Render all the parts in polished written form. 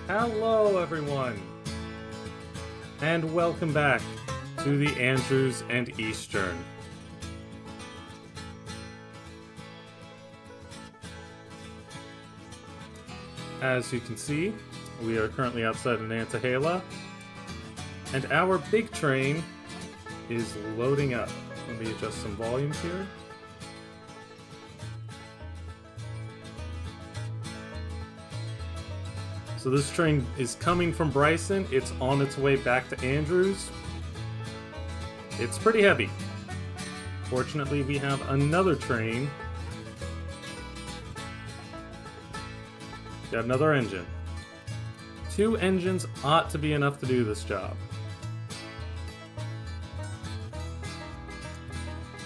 Hello, everyone, and welcome back to the Andrews and Eastern. As you can see, we are currently outside of Nantahala, and our big train is loading up. Let me adjust some volumes here. So this train is coming from Bryson. It's on its way back to Andrews. It's pretty heavy. Fortunately, we have another train. Got another engine. 2 engines ought to be enough to do this job.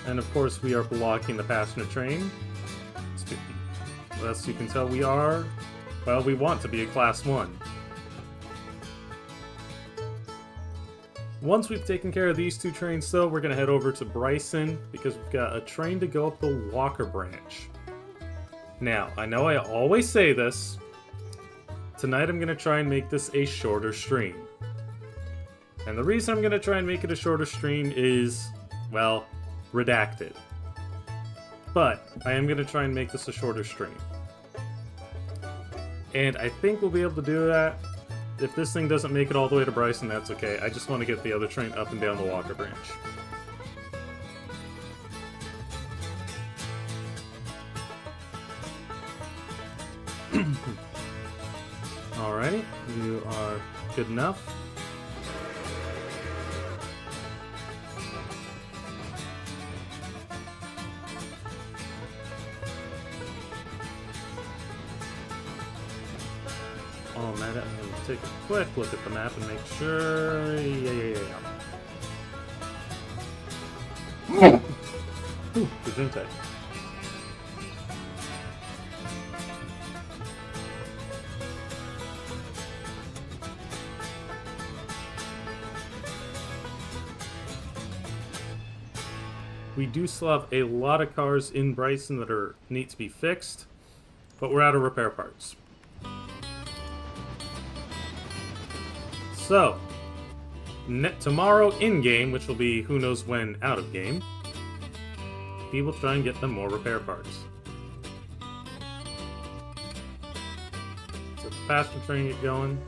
And of course, we are blocking the passenger train. As you can tell, we are... well, we want to be a Class 1. Once we've taken care of these 2 trains, though, we're going to head over to Bryson because we've got a train to go up the Walker branch. Now, I know I always say this. Tonight I'm going to try and make this a shorter stream. And the reason I'm going to try and make it a shorter stream is, well, redacted. But I am going to try and make this a shorter stream. And I think we'll be able to do that. If this thing doesn't make it all the way to Bryson, that's okay. I just want to get the other train up and down the Walker branch. Alrighty, you are good enough. Oh man, I'm gonna take a quick look at the map and make sure. Yeah. Ooh, Gesundheit. We do still have a lot of cars in Bryson that need to be fixed, but we're out of repair parts. So, tomorrow in-game, which will be who knows when out-of-game, we will try and get them more repair parts. So the passenger train get going.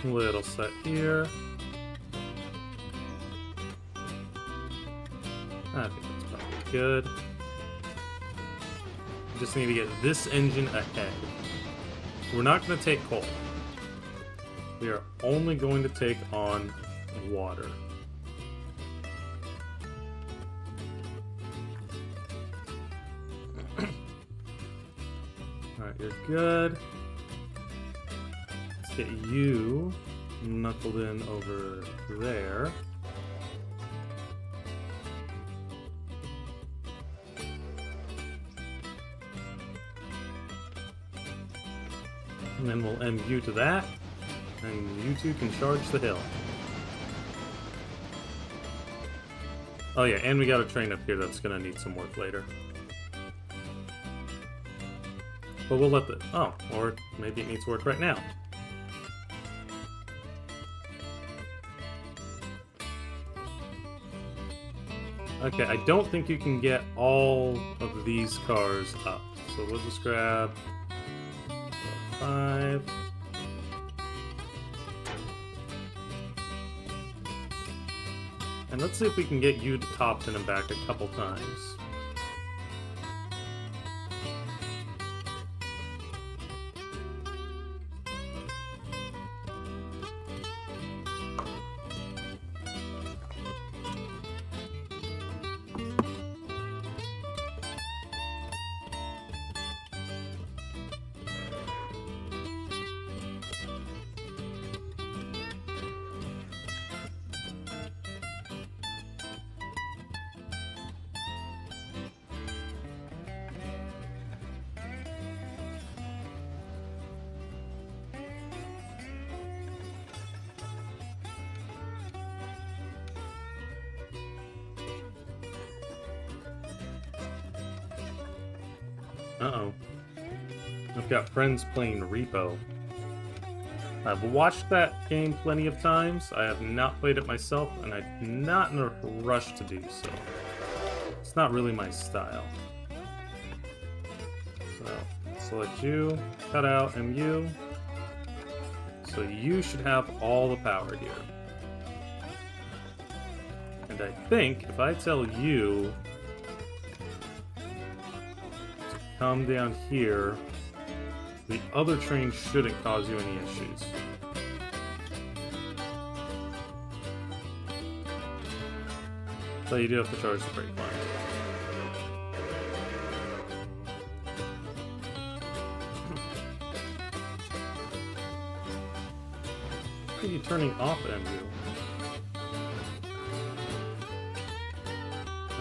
Little set here. I think that's probably good. Just need to get this engine ahead. We're not going to take coal. We are only going to take on water. Alright, you're good. Get you knuckled in over there. And then we'll end you to that, and you 2 can charge the hill. Oh yeah, and we got a train up here that's gonna need some work later. But we'll let the... oh, or maybe it needs work right now. Okay, I don't think you can get all of these cars up. So we'll just grab 5. And let's see if we can get you to Topton and back a couple times. Uh-oh. I've got friends playing Repo. I've watched that game plenty of times. I have not played it myself, and I'm not in a rush to do so. It's not really my style. So, select you, cut out MU. So you should have all the power here. And I think if I tell you to come down here, the other train shouldn't cause you any issues. So you do have to charge the brake line. Why are you turning off MU?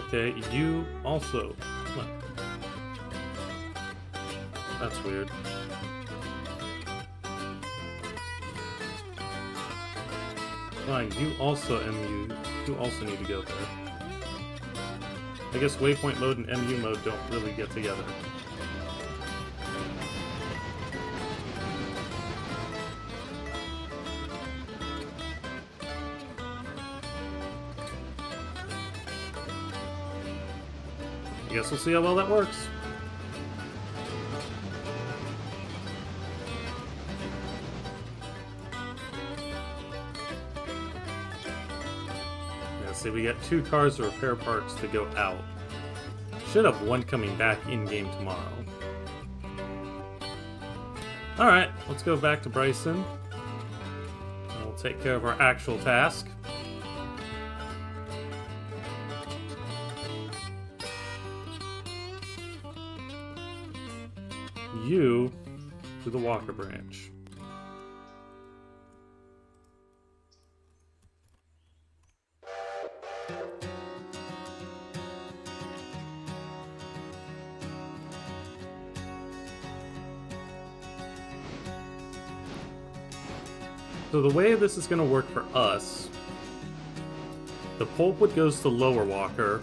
Okay, you also... What? That's weird. Fine, you also MU. You also need to go there. I guess waypoint mode and MU mode don't really get together. I guess we'll see how well that works. Yeah, see, we got 2 cars or repair parts to go out. Should have one coming back in-game tomorrow. Alright, let's go back to Bryson. And we'll take care of our actual task. You to the Walker branch. So the way this is going to work for us, the pulpwood goes to Lower Walker,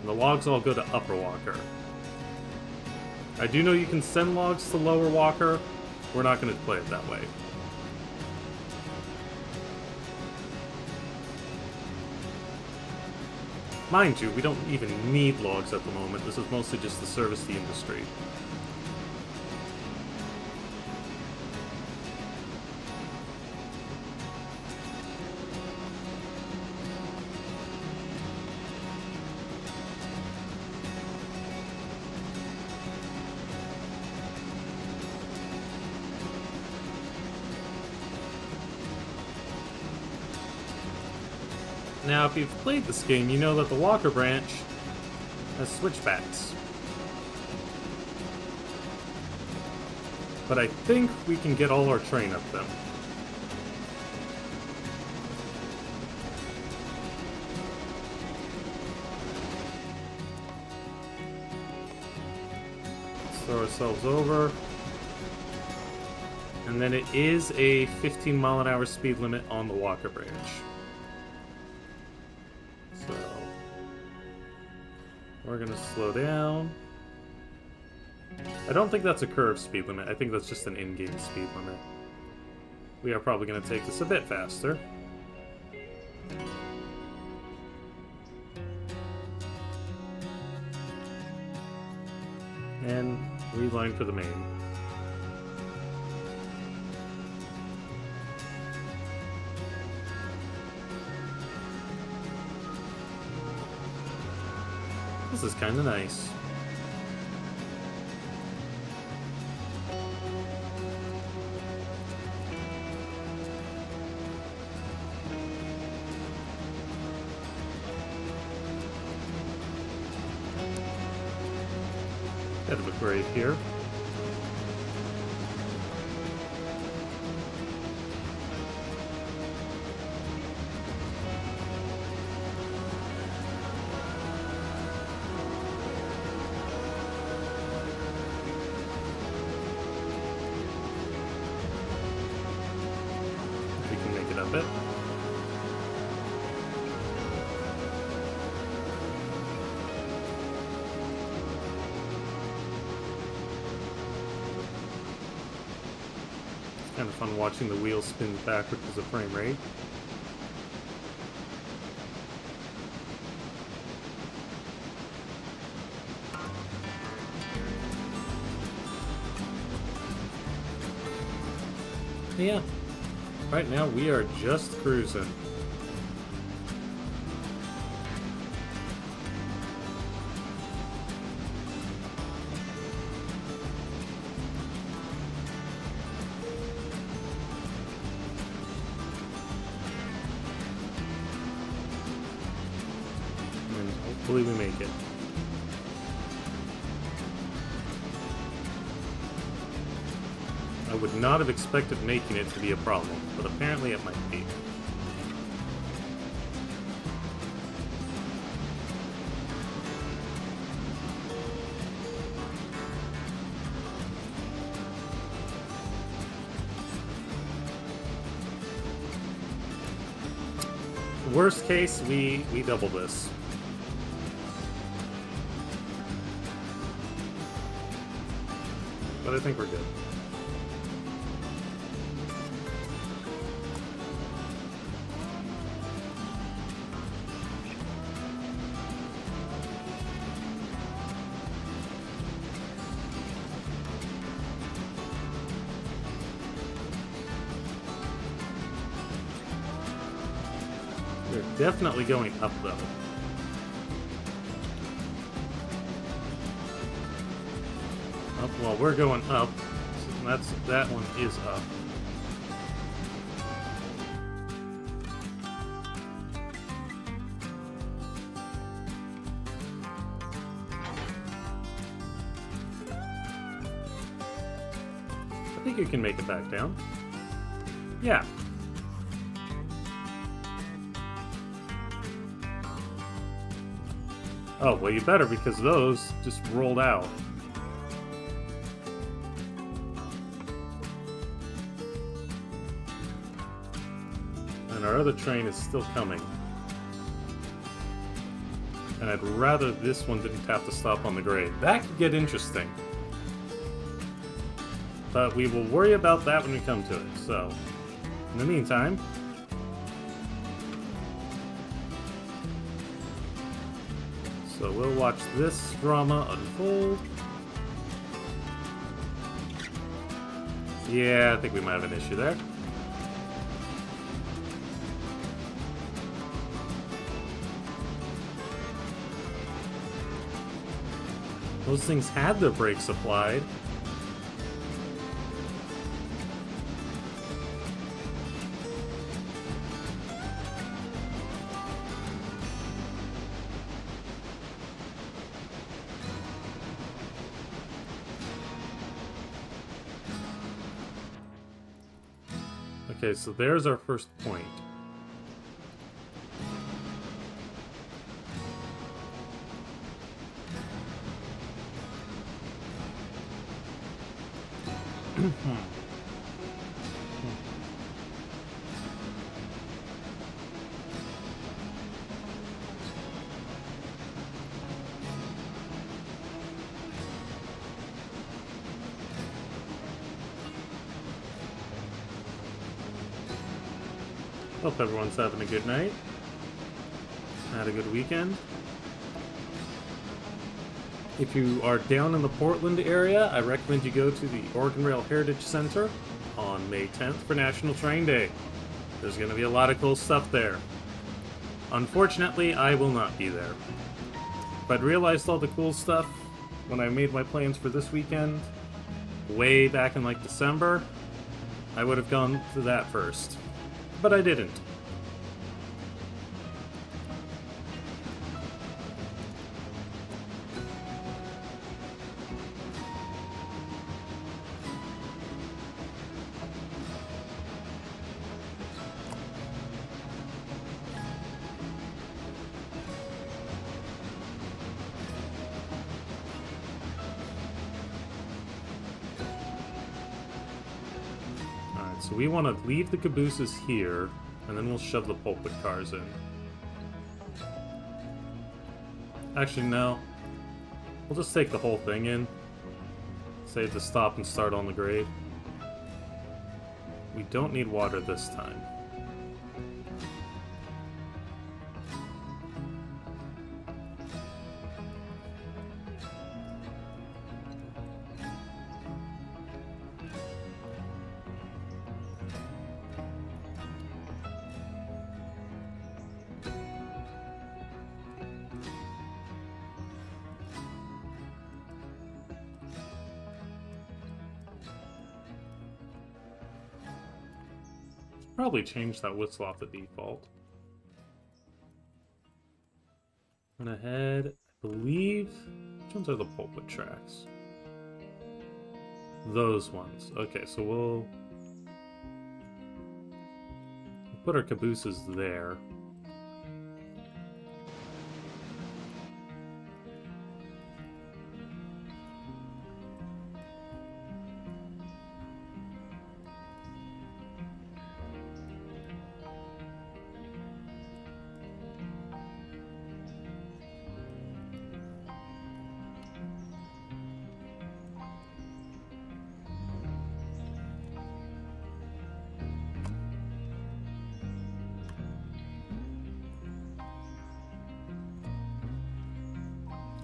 and the logs all go to Upper Walker. I do know you can send logs to Lower Walker. We're not going to play it that way. Mind you, we don't even need logs at the moment. This is mostly just to service the industry. Now, if you've played this game, you know that the Walker branch has switchbacks. But I think we can get all our train up them. Let's throw ourselves over. And then it is a 15-mile-an-hour speed limit on the Walker branch. So we're gonna slow down. I don't think that's a curved speed limit. I think that's just an in-game speed limit. We are probably gonna take this a bit faster. And reline for the main. This is kind of nice. Bit of a grade here. Bit. kind of fun watching the wheel spin backwards because of frame rate. Yeah, right now we are just cruising. And hopefully we make it. I would not have expected making it to be a problem, but apparently it might be. Worst case, we double this. But I think we're good. They're definitely going up, though. Up, well, we're going up. So that one is up. I think you can make it back down. Yeah. Oh, well, you better, because those just rolled out. And our other train is still coming. And I'd rather this one didn't have to stop on the grade. That could get interesting. But we will worry about that when we come to it. So, in the meantime... So we'll watch this drama unfold. Yeah, I think we might have an issue there. Those things had their brakes applied. Okay, so there's our first point. Hope everyone's having a good night. Had a good weekend. If you are down in the Portland area, I recommend you go to the Oregon Rail Heritage Center on May 10th for National Train Day. There's going to be a lot of cool stuff there. Unfortunately, I will not be there. If I'd realized all the cool stuff when I made my plans for this weekend, way back in like December, I would have gone to that first. But I didn't. So we want to leave the cabooses here, and then we'll shove the pulpit cars in. Actually, no. We'll just take the whole thing in. Save the stop and start on the grade. We don't need water this time. Probably change that whistle off the default. And ahead, I believe. Which ones are the pulpit tracks? Those ones. Okay, so we'll put our cabooses there.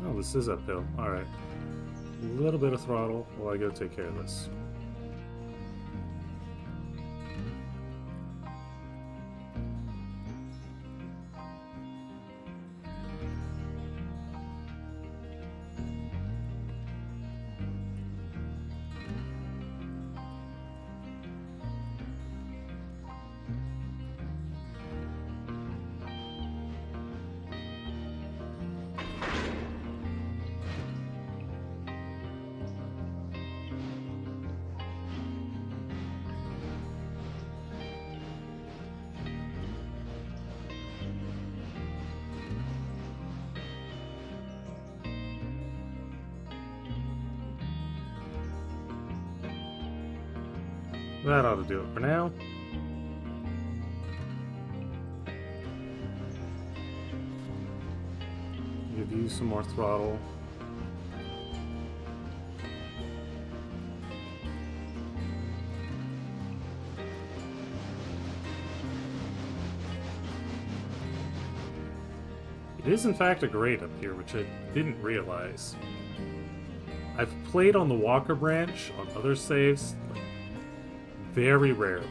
Oh, this is uphill. Alright. A little bit of throttle while I go take care of this. That ought to do it for now. Give you some more throttle. It is in fact a grade up here, which I didn't realize. I've played on the Walker branch on other saves, like, very rarely.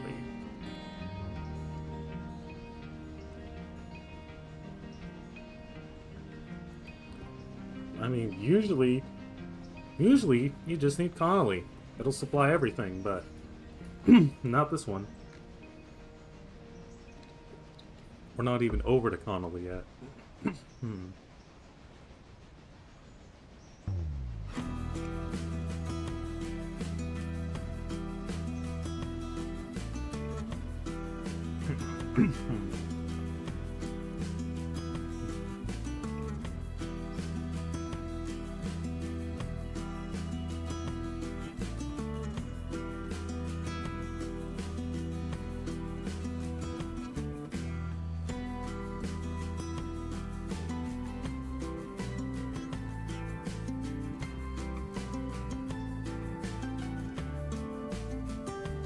I mean, usually you just need Connolly. It'll supply everything, but not this one. We're not even over to Connolly yet.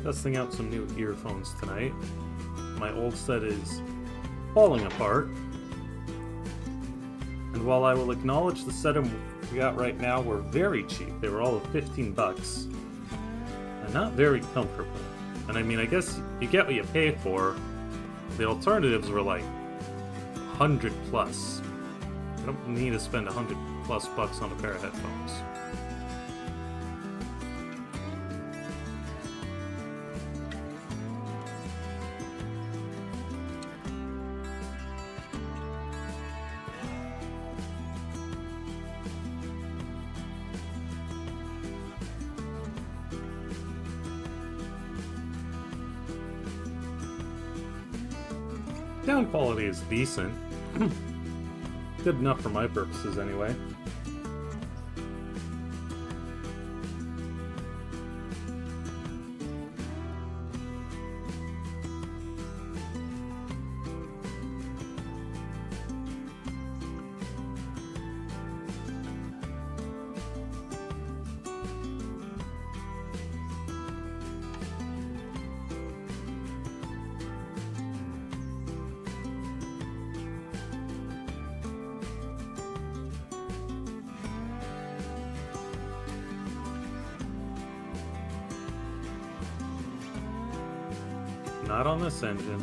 Testing out some new earphones tonight. My old set is falling apart. And while I will acknowledge the set we got right now were very cheap, they were all 15 bucks, and not very comfortable. And I mean, I guess you get what you pay for. The alternatives were like 100 plus. I don't need to spend 100 plus bucks on a pair of headphones. Sound quality is decent. Good enough for my purposes, anyway. Not on this engine.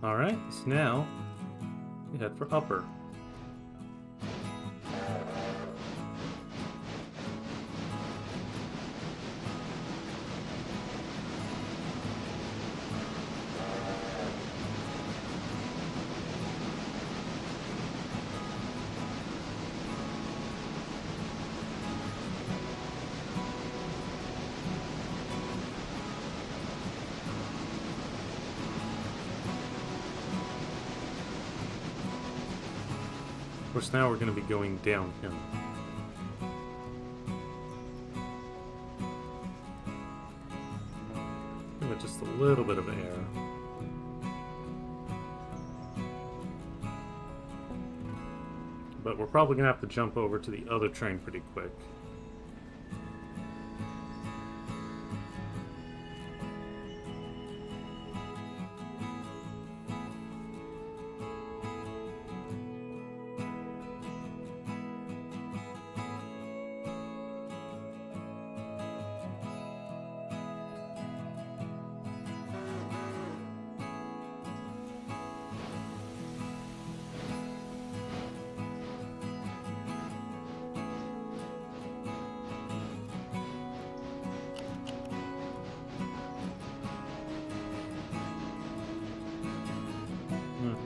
Alright, so now we head for upper. Of course, now we're going to be going downhill. Give it just a little bit of air. But we're probably going to have to jump over to the other train pretty quick.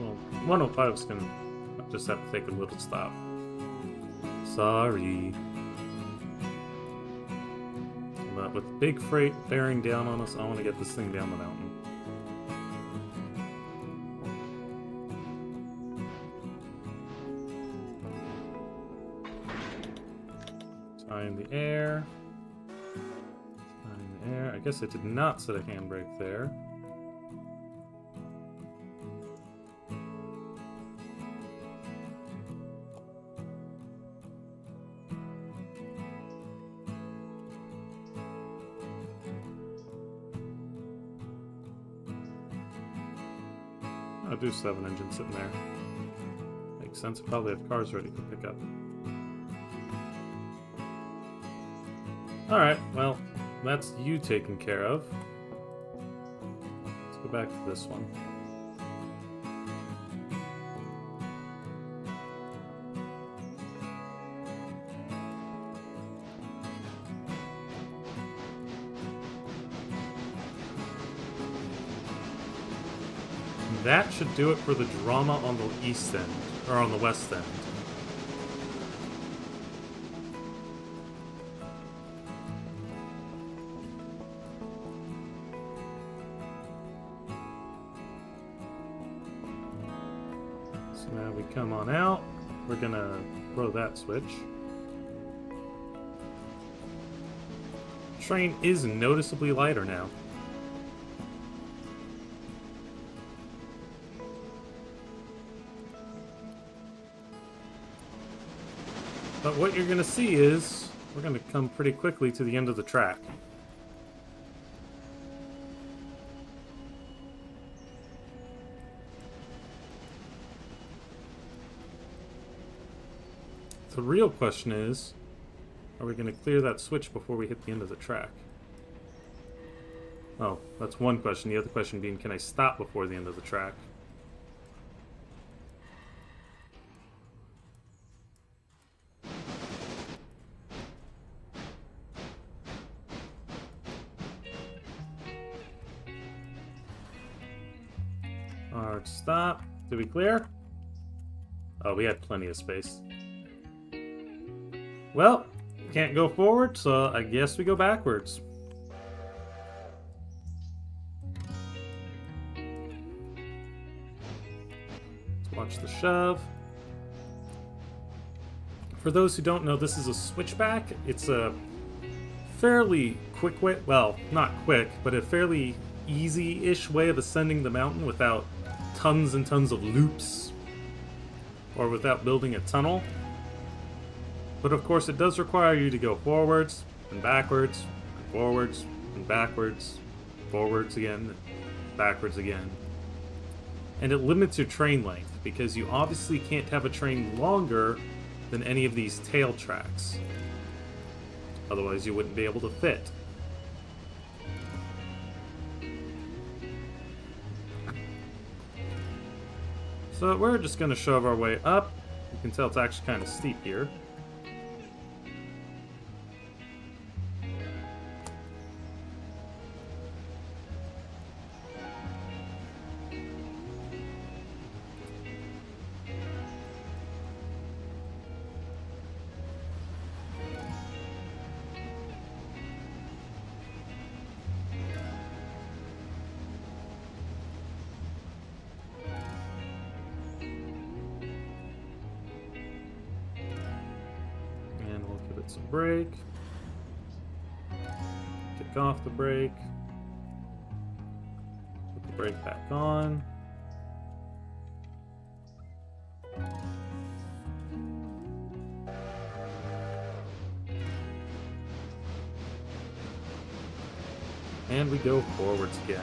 Well, 105 is gonna just have to take a little stop. Sorry. But with big freight bearing down on us, I want to get this thing down the mountain. Tie in the air. Tie in the air. I guess I did not set a handbrake there. I do still have an engine sitting there. Makes sense. Probably have cars ready to pick up. Alright, well, that's you taken care of. Let's go back to this one. That should do it for the drama on the east end, or on the west end. So now we come on out, we're gonna throw that switch. Train is noticeably lighter now. But what you're going to see is, we're going to come pretty quickly to the end of the track. The real question is, are we going to clear that switch before we hit the end of the track? Oh, that's one question. The other question being, can I stop before the end of the track? Hard stop. Did we clear? Oh, we had plenty of space. Well, can't go forward, so I guess we go backwards. Watch the shove. For those who don't know, this is a switchback. It's a fairly quick way, well, not quick, but a fairly easy-ish way of ascending the mountain without tons and tons of loops or without building a tunnel. But of course it does require you to go forwards and backwards and forwards and backwards, forwards again, backwards again. And it limits your train length because you obviously can't have a train longer than any of these tail tracks. Otherwise you wouldn't be able to fit. So we're just going to shove our way up. You can tell it's actually kind of steep here. Some brake. Kick off the brake. Put the brake back on. And we go forwards again.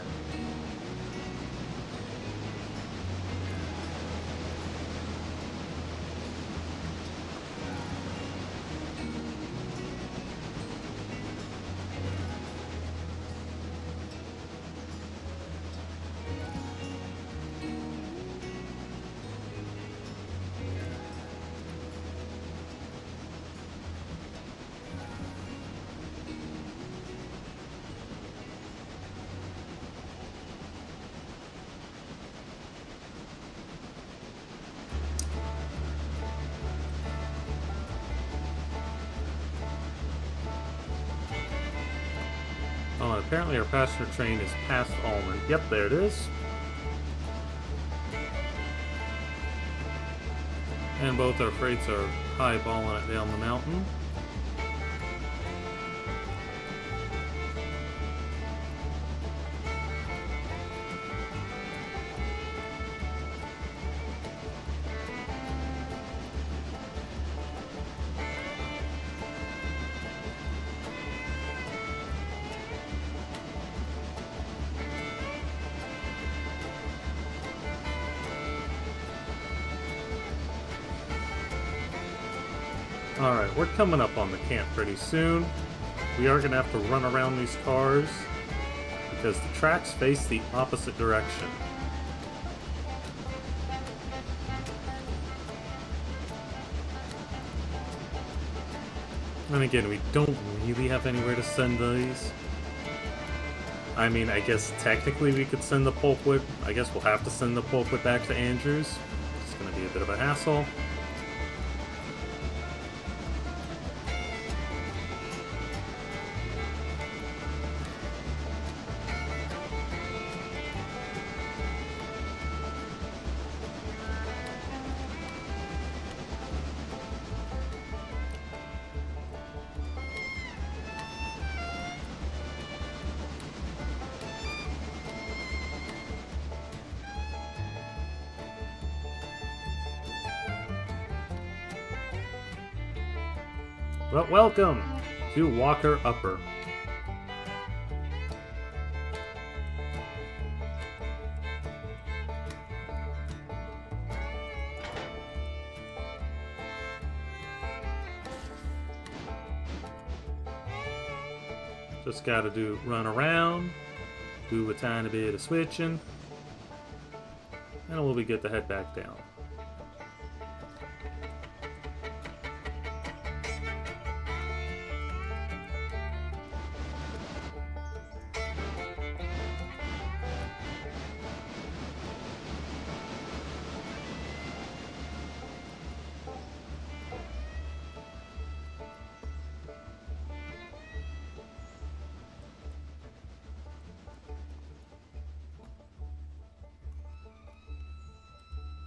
Oh, and apparently our passenger train is past Almond. Yep, there it is. And both our freights are highballing it down the mountain. Alright, we're coming up on the camp pretty soon. We are going to have to run around these cars because the tracks face the opposite direction. And again, we don't really have anywhere to send these. I mean, I guess technically we could send the pulpwood. I guess we'll have to send the pulpwood back to Andrews. It's going to be a bit of a hassle. Well, welcome to Walker Upper. Just gotta run around, do a tiny bit of switching, and we'll be good to head back down.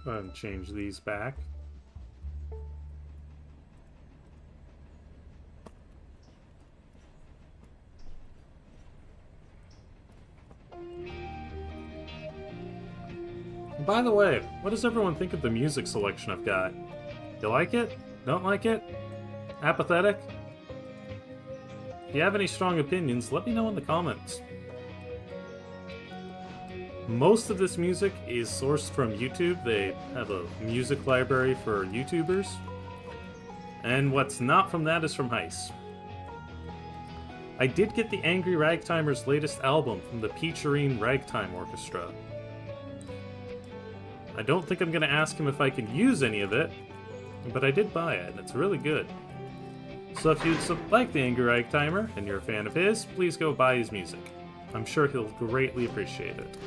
Go ahead and change these back. By the way, what does everyone think of the music selection I've got? You like it? Don't like it? Apathetic? If you have any strong opinions, let me know in the comments. Most of this music is sourced from YouTube. They have a music library for YouTubers. And what's not from that is from Hyce. I did get the Angry Ragtimer's latest album from the Peacherine Ragtime Orchestra. I don't think I'm going to ask him if I can use any of it, but I did buy it, and it's really good. So if you like the Angry Ragtimer, and you're a fan of his, please go buy his music. I'm sure he'll greatly appreciate it.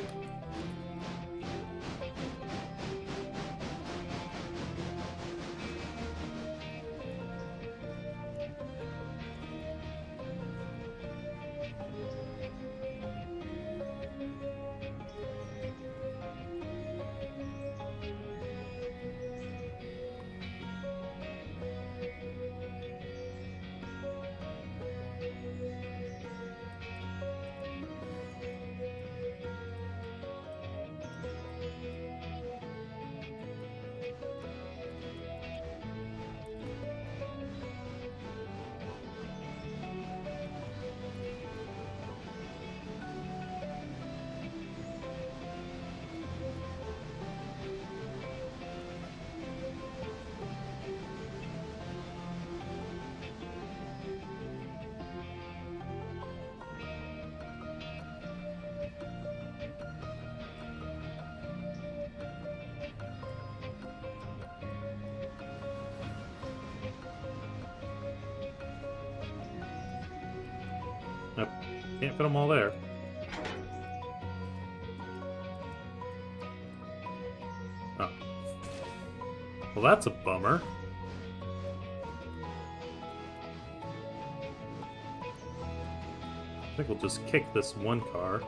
Nope, can't fit them all there. Oh. Well, that's a bummer. I think we'll just kick this one car.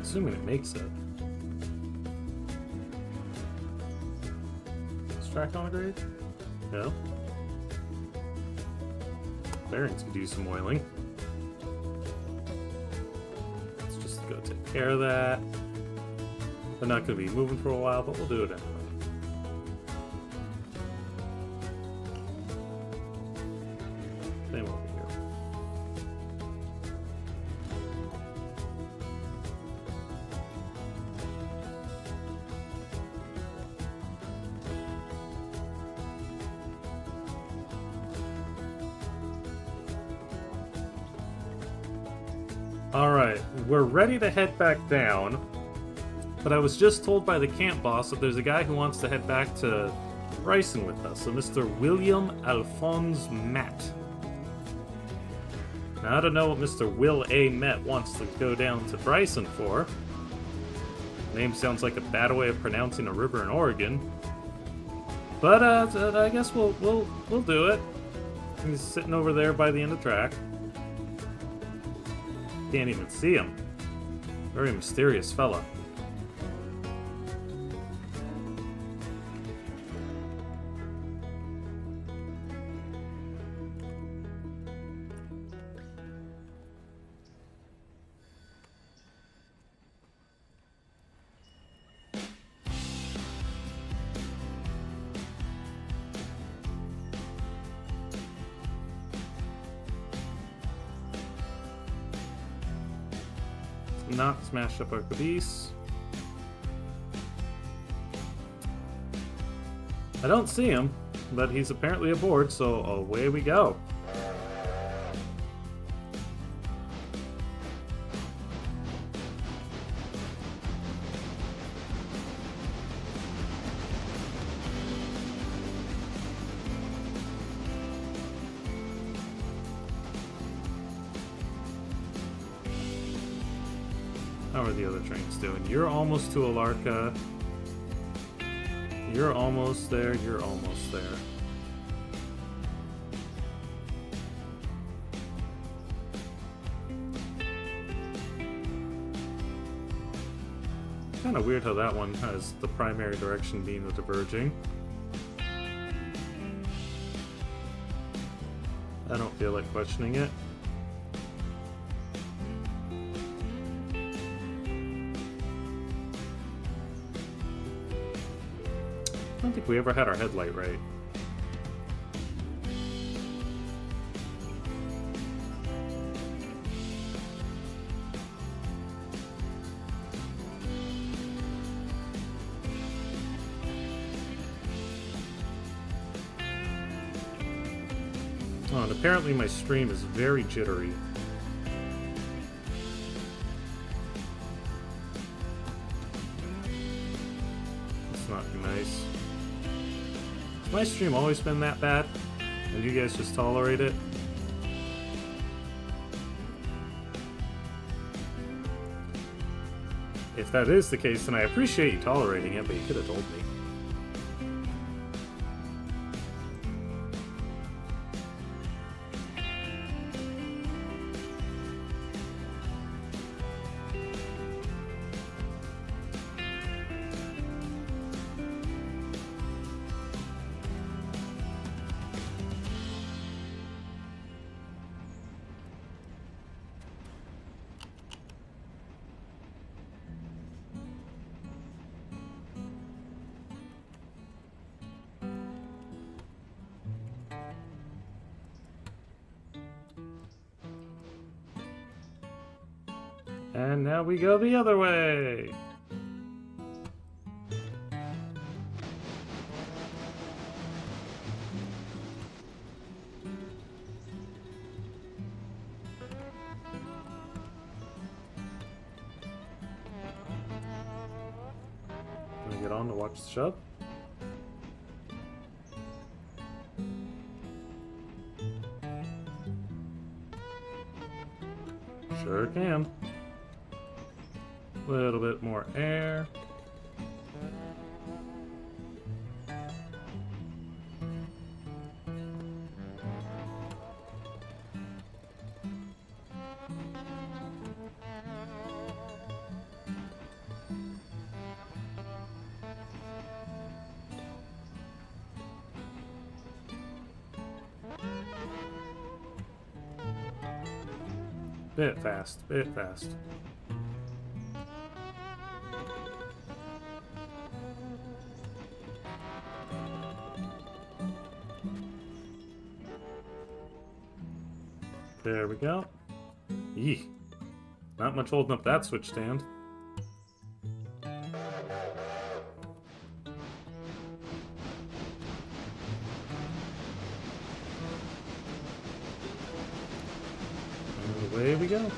Assuming it makes it. Is track on a grade? No. Bearings could do some oiling. Let's just go take care of that. They're not going to be moving for a while, but we'll do it anyway. Same over here. Alright, we're ready to head back down, but I was just told by the camp boss that there's a guy who wants to head back to Bryson with us, so Mr. William Alphonse Matt. Now, I don't know what Mr. Will A. Met wants to go down to Bryson for. Name sounds like a bad way of pronouncing a river in Oregon. But I guess we'll do it. He's sitting over there by the end of the track. Can't even see him. Very mysterious fella. Not smashed up our caboose. I don't see him, but he's apparently aboard, so away we go. How are the other trains doing? You're almost to Alarka. You're almost there. You're almost there. Kind of weird how that one has the primary direction being the diverging. I don't feel like questioning it. I don't think we ever had our headlight right. Oh, and apparently my stream is very jittery. That's not nice. Has my stream always been that bad? And you guys just tolerate it? If that is the case, then I appreciate you tolerating it, but you could have told me. And now we go the other way! Can we get on to watch the show? Sure can. A little bit more air. Bit fast, bit fast. There we go. Yee. Not much holding up that switch stand. And away we go.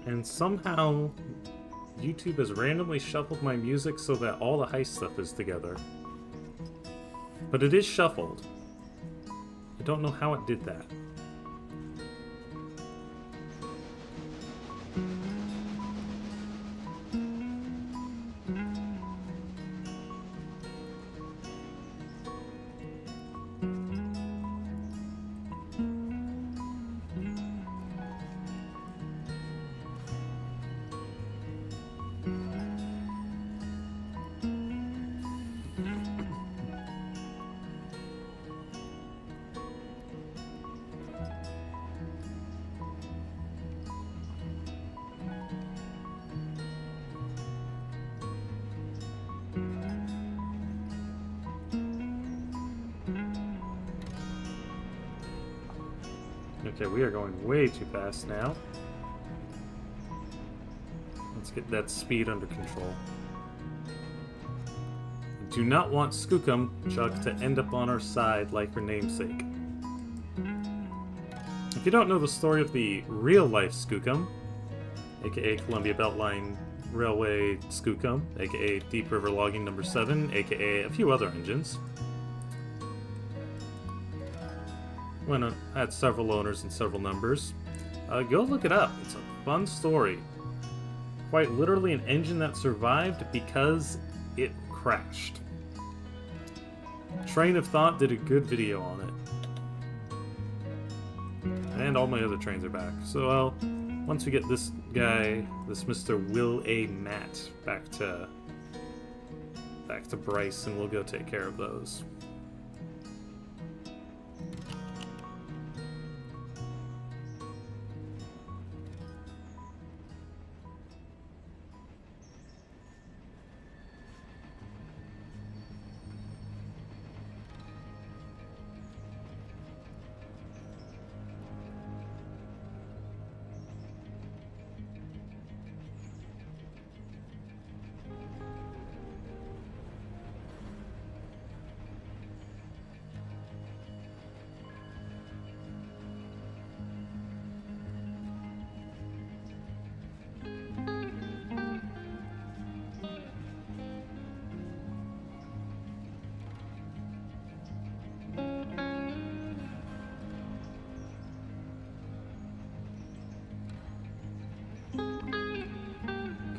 And somehow, YouTube has randomly shuffled my music so that all the Hyce stuff is together. But it is shuffled. I don't know how it did that. Okay, we are going way too fast now. Let's get that speed under control. I do not want Skookum Chuck to end up on our side like her namesake. If you don't know the story of the real-life Skookum, aka Columbia Beltline Railway Skookum, aka Deep River Logging No. 7, aka a few other engines, when had several owners and several numbers, go look it up. It's a fun story. Quite literally an engine that survived because it crashed. Train of Thought did a good video on it. And all my other trains are back. So once we get this guy, this Mr. Will A. Matt, back to Bryce, and we'll go take care of those.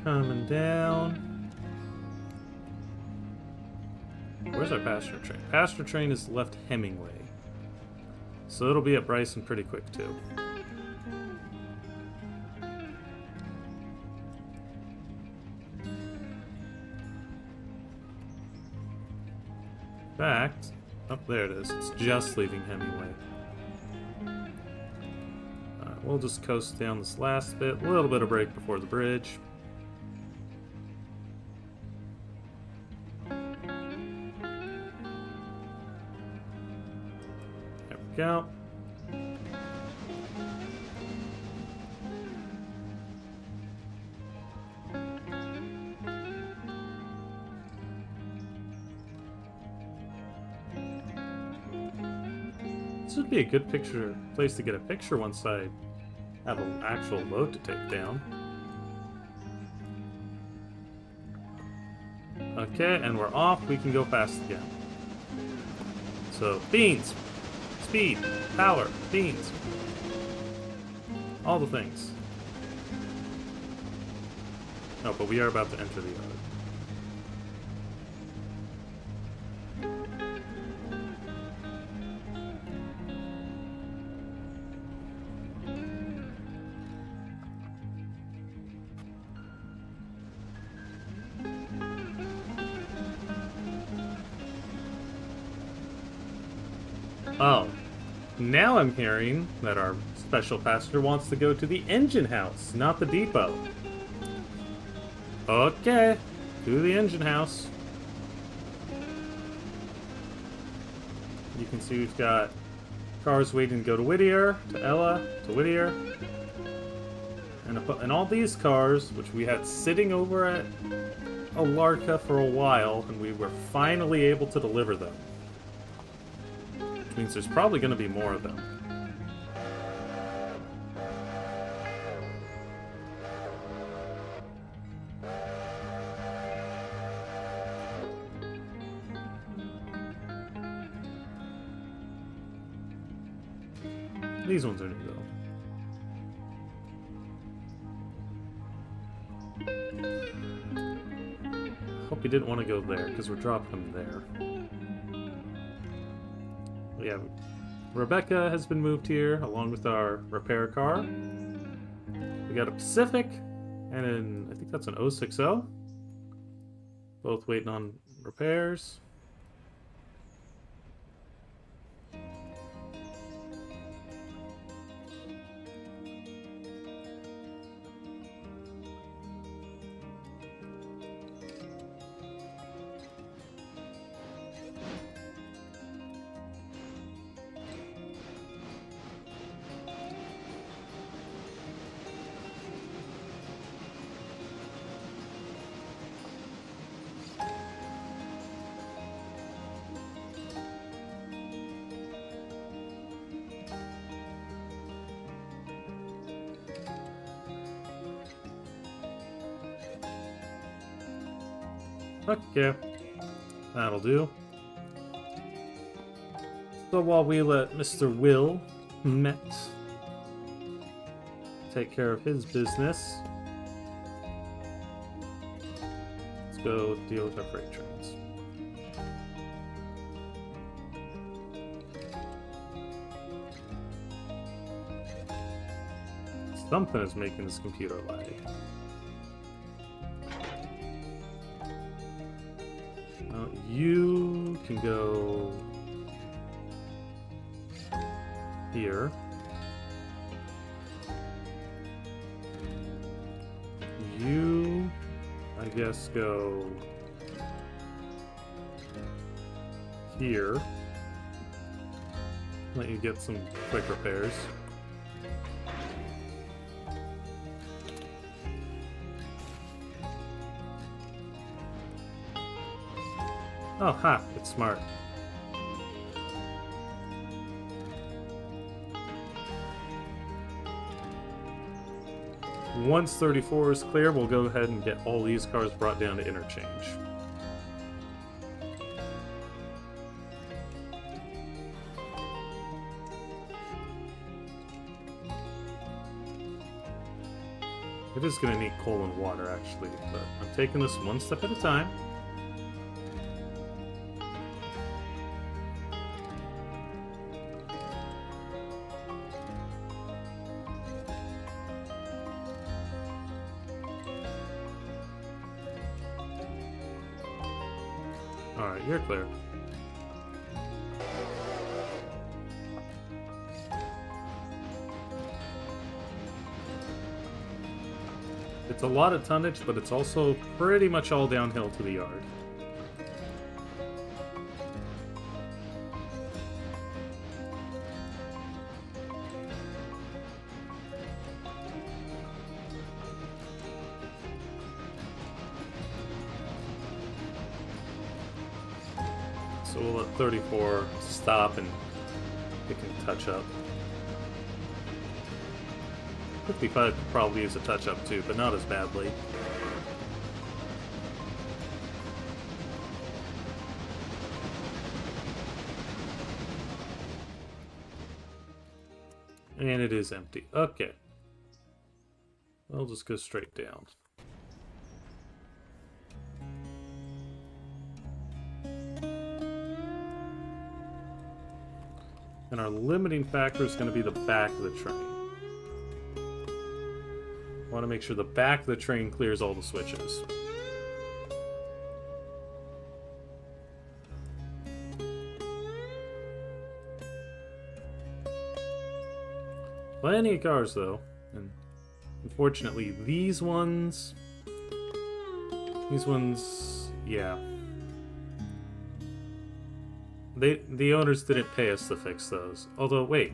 Coming down. Where's our passenger train? Passenger train is left Hemingway. So it'll be at Bryson pretty quick too. In fact, oh, there it is. It's just leaving Hemingway. We'll just coast down this last bit. A little bit of break before the bridge. Go. This would be a good place to get a picture once I have an actual load to take down. Okay, and we're off. We can go fast again. So, beans! Speed, power, beans. All the things. Oh, but we are about to enter the yard. Oh. Now I'm hearing that our special passenger wants to go to the engine house, not the depot. Okay, to the engine house. You can see we've got cars waiting to go to Whittier, to Ella, to Whittier. And all these cars, which we had sitting over at Alarka for a while, and we were finally able to deliver them. Which means there's probably going to be more of them. These ones are new though. Hope you didn't want to go there, because we're dropping them there. Yeah, Rebecca has been moved here, along with our repair car. We got a Pacific, and I think that's an 060. Both waiting on repairs. Okay, that'll do. So while we let Mr. Will Met take care of his business, let's go deal with our freight trains. Something is making this computer lag. You can go here. You, I guess, go here. Let you get some quick repairs. Oh, ha, it's smart. Once 34 is clear, we'll go ahead and get all these cars brought down to interchange. It is going to need coal and water, actually, but I'm taking this one step at a time. Alright, you're clear. It's a lot of tonnage, but it's also pretty much all downhill to the yard. So we'll let 34 stop and it can touch up. 55 could probably use a touch up too, but not as badly. And it is empty. Okay. We'll just go straight down. And our limiting factor is going to be the back of the train. I want to make sure the back of the train clears all the switches. Plenty of cars, though. And unfortunately, these ones, yeah. The owners didn't pay us to fix those. Although, wait,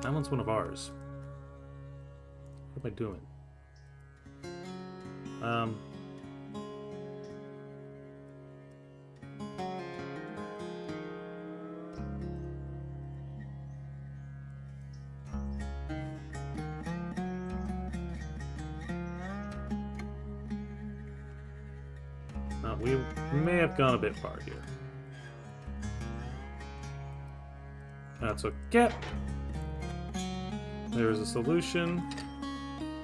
that one's one of ours. What am I doing? We may have gone a bit far here. That's okay. There's a solution.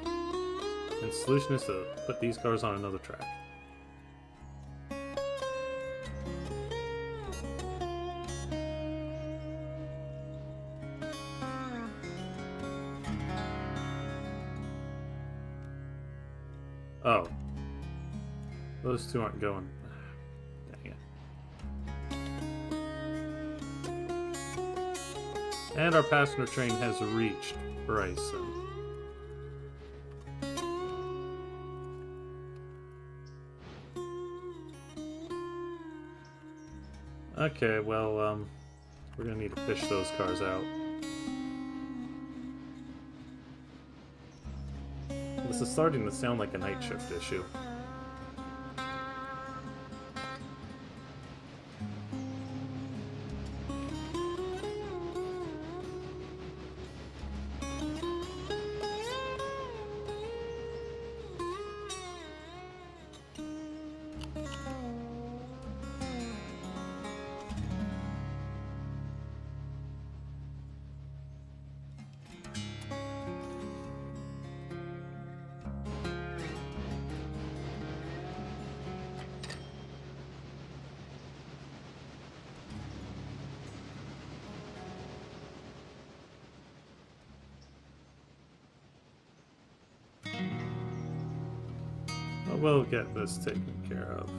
And the solution is to put these cars on another track. Oh. Those two aren't going. Dang it. And our passenger train has reached Bryson. Okay, well, we're gonna need to fish those cars out. This is starting to sound like a night shift issue. We'll get this taken care of.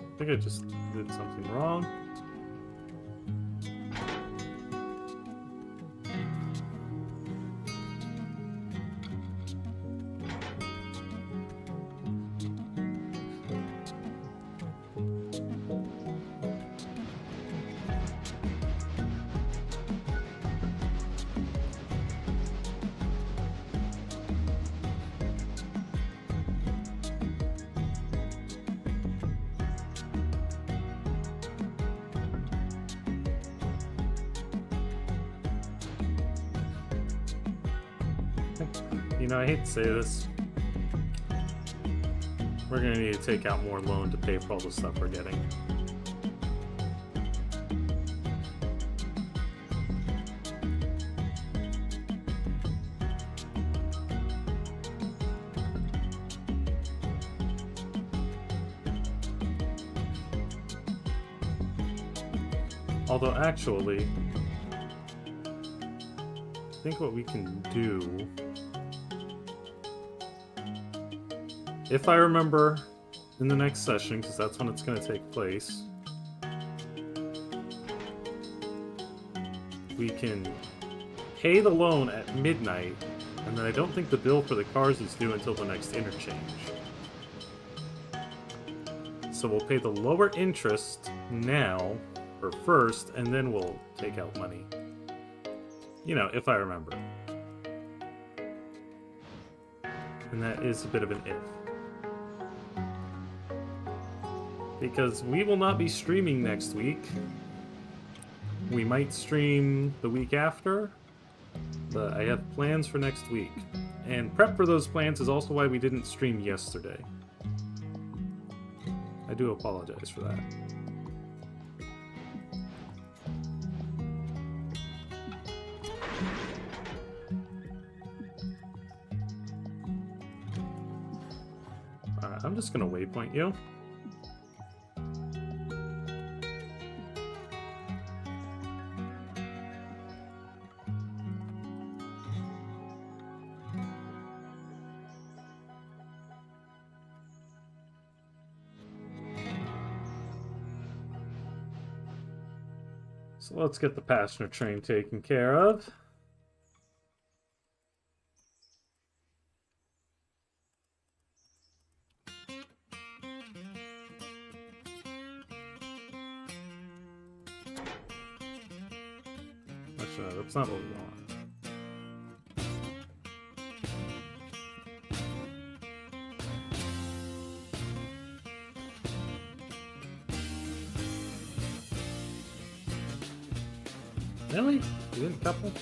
I think I just did something wrong. You know, I hate to say this. We're gonna need to take out more loan to pay for all the stuff we're getting. Although actually, I think what we can do, if I remember in the next session, because that's when it's going to take place, we can pay the loan at midnight, and then I don't think the bill for the cars is due until the next interchange. So we'll pay the lower interest now, or first, and then we'll take out money. You know, if I remember. And that is a bit of an if. Because we will not be streaming next week. We might stream the week after, but I have plans for next week. And prep for those plans is also why we didn't stream yesterday. I do apologize for that. Alright, I'm just gonna waypoint you. So let's get the passenger train taken care of. Actually, no, that's not what we want. Really? You didn't couple?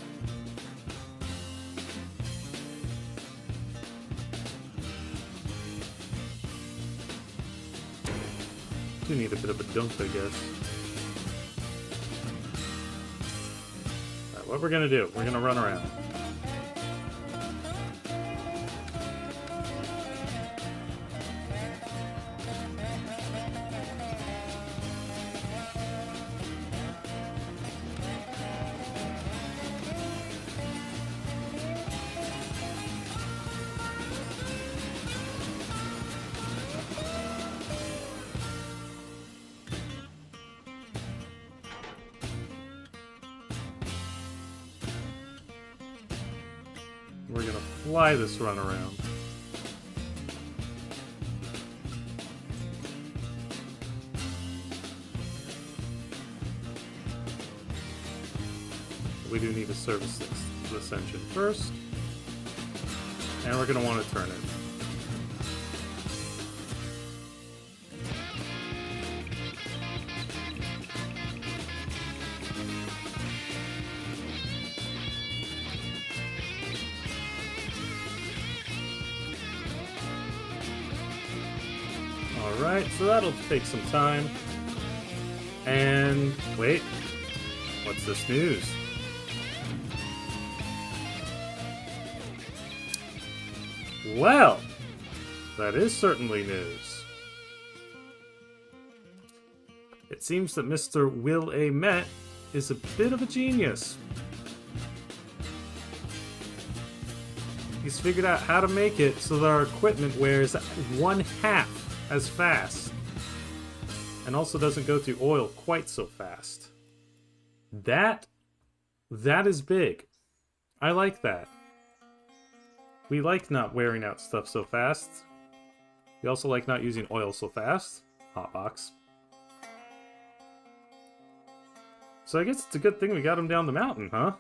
Do need a bit of a dunk, I guess. Alright, what we're gonna do, we're gonna run around. We're gonna fly this run around. We do need to service this engine first. And we're gonna want to turn it. Alright, so that'll take some time. And wait, What's this news? Well, that is certainly news. It seems that Mr. Will A. Met is a bit of a genius. He's figured out how to make it so that our equipment wears 1/2 as fast. And also doesn't go through oil quite so fast. That is big. I like that. We like not wearing out stuff so fast. We also like not using oil so fast. Hotbox. So I guess it's a good thing we got him down the mountain, huh?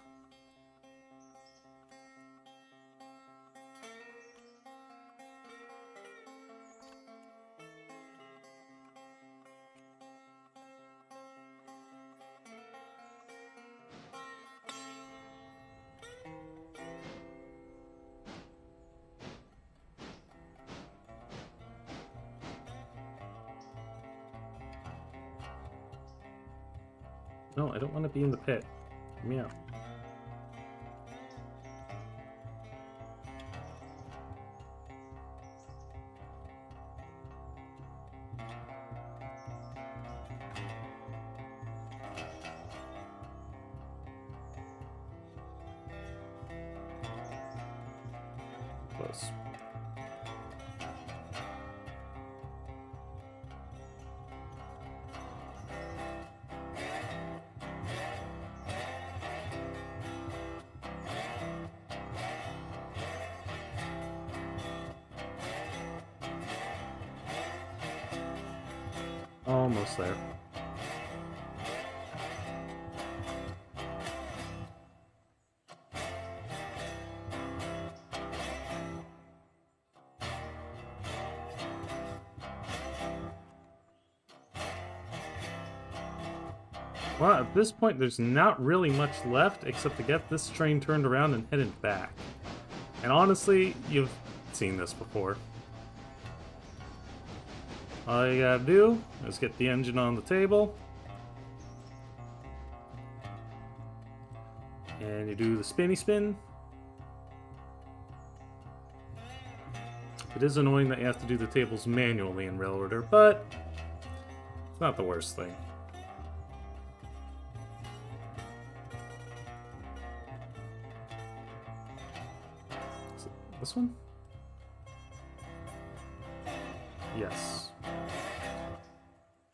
No, I don't want to be in the pit. Get me out. Close. Almost there. Well, at this point, there's not really much left except to get this train turned around and headed back. And honestly, you've seen this before. All you gotta do is get the engine on the table. And you do the spinny spin. It is annoying that you have to do the tables manually in rail order, but it's not the worst thing. Is it this one? Yes.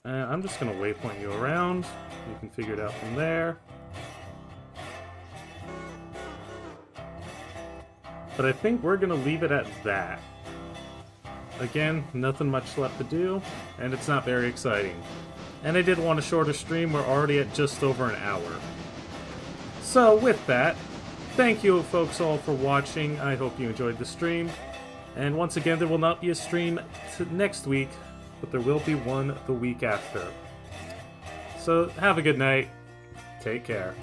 I'm just going to waypoint you around. You can figure it out from there. But I think we're going to leave it at that. Again, nothing much left to do, and it's not very exciting. And I did want a shorter stream. We're already at just over an hour. So with that, thank you folks all for watching. I hope you enjoyed the stream. And once again, there will not be a stream next week, but there will be one the week after. So have a good night. Take care.